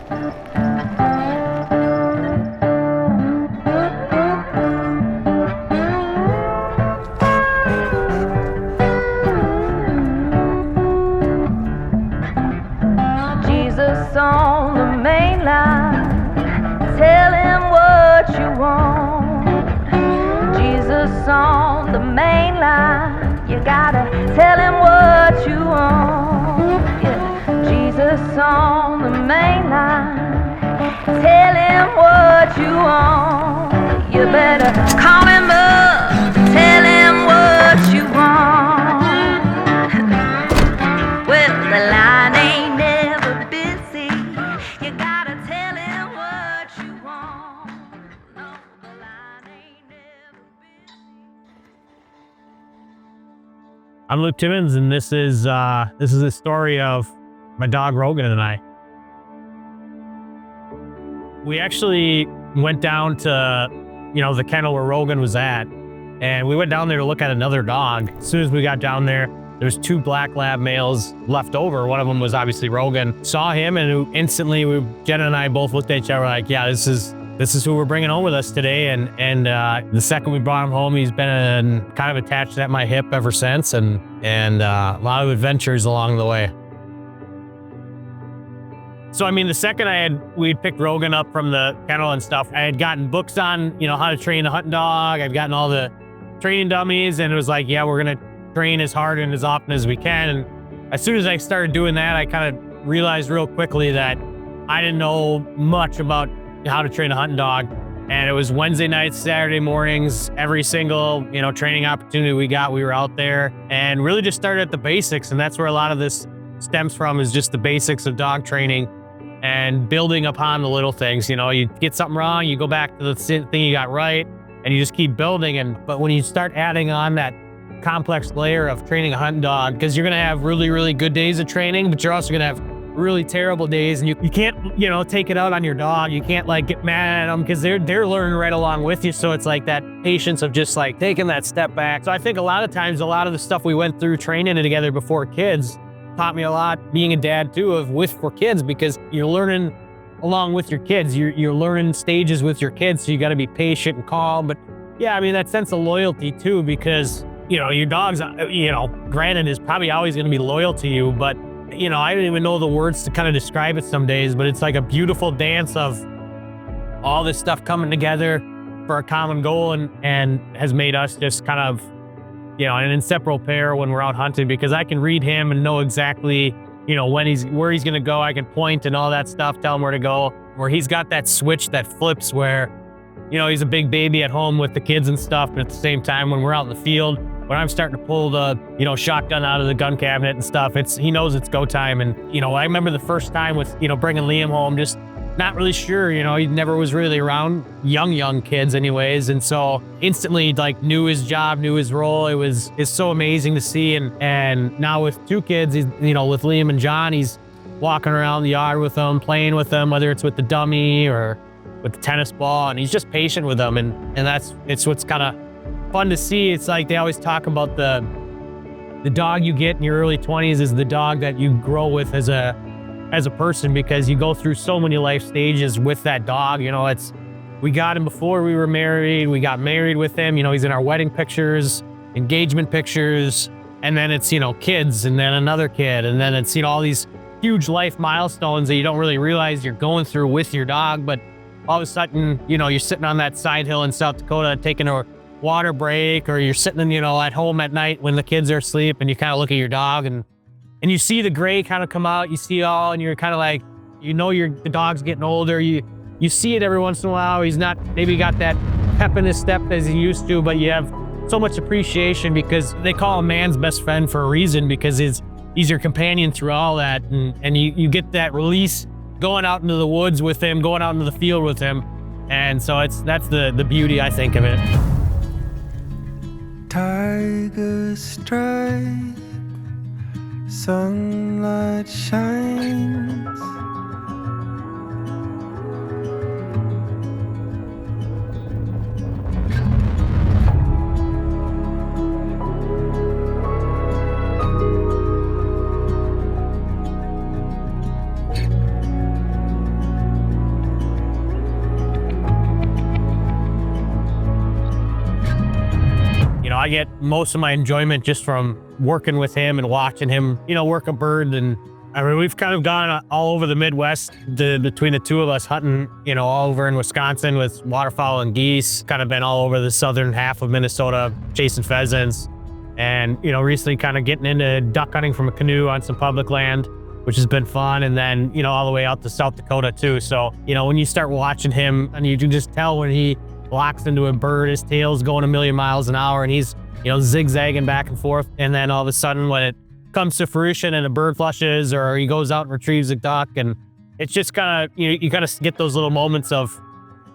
Jesus on the main line, tell him what you want. Jesus on the main line, you gotta tell him what you want. Yeah. Jesus on the main line, tell him what you want. You better call him up, tell him what you want. Well, the line ain't never busy, you gotta tell him what you want. No, the line ain't never busy. I'm Luke Timmons, and this is the story of my dog Rogan and I. We actually went down to, the kennel where Rogan was at, and we went down there to look at another dog. As soon as we got down there, there's 2 black lab males left over. One of them was obviously Rogan. Saw him, and instantly, Jenna and I both looked at each other like, yeah, this is who we're bringing home with us today. And the second we brought him home, he's been kind of attached at my hip ever since, and a lot of adventures along the way. So, I mean, the second we'd picked Rogan up from the kennel and stuff, I had gotten books on, how to train a hunting dog. I'd gotten all the training dummies, and it was like, yeah, we're going to train as hard and as often as we can. And as soon as I started doing that, I kind of realized real quickly that I didn't know much about how to train a hunting dog. And it was Wednesday nights, Saturday mornings, every single, training opportunity we got, we were out there and really just started at the basics. And that's where a lot of this stems from, is just the basics of dog training and building upon the little things. You get something wrong, you go back to the thing you got right, and you just keep building. But when you start adding on that complex layer of training a hunting dog, because you're going to have really, really good days of training, but you're also going to have really terrible days, and you can't, take it out on your dog. You can't get mad at them, because they're learning right along with you. So it's like that patience of just taking that step back. So I think a lot of times, a lot of the stuff we went through training together before kids taught me a lot, being a dad too, for kids, because you're learning along with your kids. You're learning stages with your kids, so you got to be patient and calm. But yeah, I mean, that sense of loyalty too, because your dog's, granted, is probably always going to be loyal to you, but I don't even know the words to kind of describe it some days, but it's like a beautiful dance of all this stuff coming together for a common goal, and has made us just kind of, an inseparable pair when we're out hunting, because I can read him and know exactly, where he's going to go. I can point and all that stuff, tell him where to go, where he's got that switch that flips where, he's a big baby at home with the kids and stuff, but at the same time, when we're out in the field, when I'm starting to pull the, shotgun out of the gun cabinet and stuff, he knows it's go time. And, I remember the first time with, bringing Liam home, just not really sure, he never was really around young kids anyways. And so instantly knew his job, knew his role. It's so amazing to see. And now with 2 kids, he's, with Liam and John, he's walking around the yard with them, playing with them, whether it's with the dummy or with the tennis ball, and he's just patient with them. And it's what's kind of fun to see. It's like they always talk about the dog you get in your early 20s is the dog that you grow with as a person, because you go through so many life stages with that dog. We got him before we were married. We got married with him. He's in our wedding pictures, engagement pictures, and then it's, kids, and then another kid, and then it's, all these huge life milestones that you don't really realize you're going through with your dog. But all of a sudden, you're sitting on that side hill in South Dakota taking a water break, or you're sitting, at home at night when the kids are asleep, and you kind of look at your dog and you see the gray kind of come out, you see all, and you're kind of like, the dog's getting older. You see it every once in a while. He's not maybe got that pep in his step as he used to, but you have so much appreciation, because they call him man's best friend for a reason, because he's your companion through all that. And you get that release going out into the woods with him, going out into the field with him. And so that's the beauty, I think, of it. Tiger stripe, sunlight shines. I get most of my enjoyment just from working with him and watching him, work a bird. And I mean, we've kind of gone all over the Midwest between the two of us hunting, all over in Wisconsin with waterfowl and geese, kind of been all over the southern half of Minnesota chasing pheasants. And, recently kind of getting into duck hunting from a canoe on some public land, which has been fun. And then, all the way out to South Dakota too. So, when you start watching him and you can just tell when he locks into a bird, his tail's going a million miles an hour and he's, zigzagging back and forth. And then all of a sudden when it comes to fruition and a bird flushes or he goes out and retrieves a duck, and it's just kind of, you kind of get those little moments of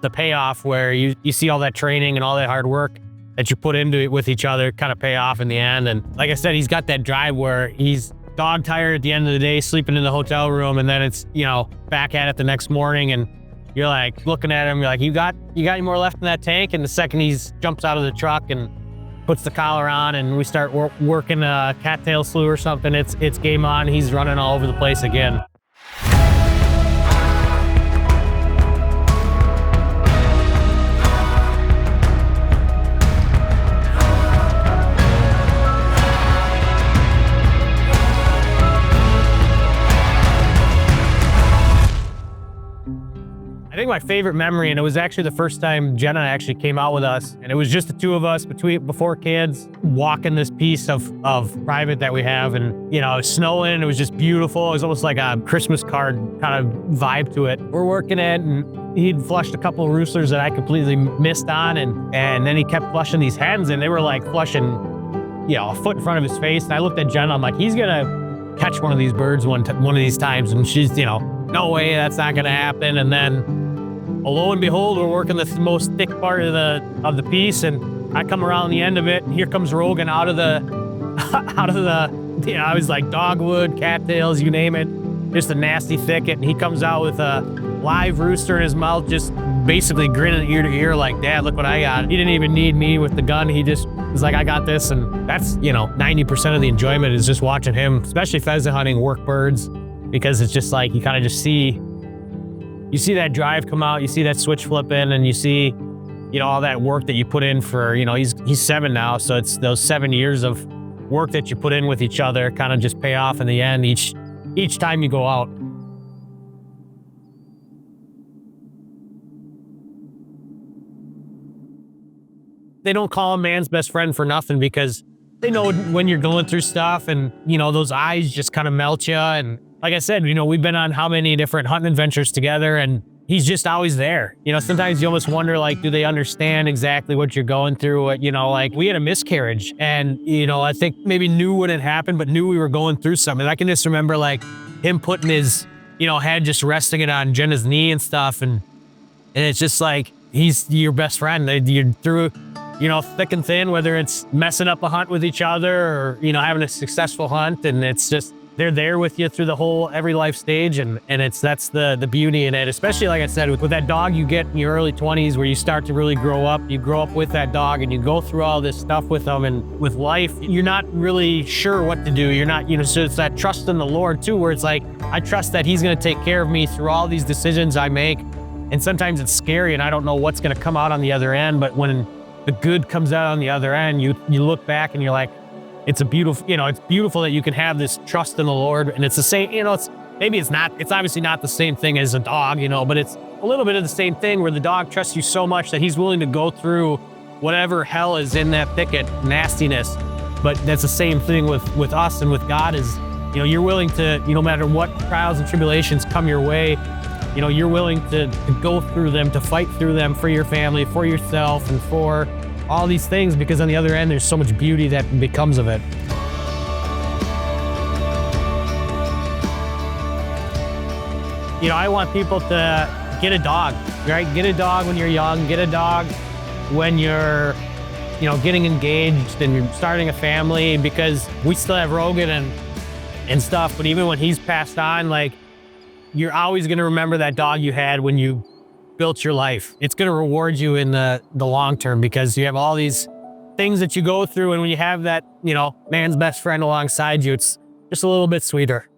the payoff where you see all that training and all that hard work that you put into it with each other kind of pay off in the end. And like I said, he's got that drive where he's dog tired at the end of the day, sleeping in the hotel room, and then it's, back at it the next morning, and you're like looking at him, you're like, you got any more left in that tank? And the second he jumps out of the truck and puts the collar on and we start working a cattail slew or something, it's game on. He's running all over the place again. I think my favorite memory, and it was actually the first time Jenna actually came out with us, and it was just the two of us before kids walking this piece of private that we have, and it was snowing and it was just beautiful. It was almost like a Christmas card kind of vibe to it. We're working it, and he'd flushed a couple of roosters that I completely missed on, and then he kept flushing these hens, and they were like flushing, a foot in front of his face. And I looked at Jenna, I'm like, he's gonna catch one of these birds one of these times, and she's, no way, that's not gonna happen. And then lo and behold, we're working the most thick part of the piece, and I come around the end of it, and here comes Rogan out of the I was like dogwood, cattails, you name it, just a nasty thicket, and he comes out with a live rooster in his mouth, just basically grinning ear to ear like, Dad, look what I got. He didn't even need me with the gun. He just was like, I got this. And that's, 90% of the enjoyment is just watching him, especially pheasant hunting, work birds, because it's just like, you kind of just see that drive come out, you see that switch flip in, and you see, all that work that you put in for, he's 7 now. So it's those 7 years of work that you put in with each other kind of just pay off in the end each time you go out. They don't call him man's best friend for nothing, because they know when you're going through stuff, and, those eyes just kind of melt you. And like I said, we've been on how many different hunting adventures together, and he's just always there. Sometimes you almost wonder, like, do they understand exactly what you're going through? Like we had a miscarriage, and, I think maybe knew what had happened, but knew we were going through something. I can just remember like him putting his, head, just resting it on Jenna's knee and stuff. And it's just like, he's your best friend. You're through, thick and thin, whether it's messing up a hunt with each other or, having a successful hunt. And it's just, they're there with you through every life stage. And that's the beauty in it, especially like I said, with that dog you get in your early 20s where you start to really grow up. You grow up with that dog and you go through all this stuff with them, and with life, you're not really sure what to do. You're not, so it's that trust in the Lord too, where it's like, I trust that he's going to take care of me through all these decisions I make. And sometimes it's scary and I don't know what's going to come out on the other end. But when the good comes out on the other end, you look back and you're like, it's beautiful that you can have this trust in the Lord. And it's the same, it's obviously not the same thing as a dog, but it's a little bit of the same thing where the dog trusts you so much that he's willing to go through whatever hell is in that thicket, nastiness. But that's the same thing with us and with God is, you're willing to, no matter what trials and tribulations come your way, you're willing to go through them, to fight through them for your family, for yourself, and for all these things, because on the other end, there's so much beauty that becomes of it. I want people to get a dog, right? Get a dog when you're young, get a dog when you're, getting engaged and you're starting a family, because we still have Rogan and stuff, but even when he's passed on, like, you're always going to remember that dog you had when you built your life. It's going to reward you in the long term, because you have all these things that you go through, and when you have that, man's best friend alongside you, it's just a little bit sweeter.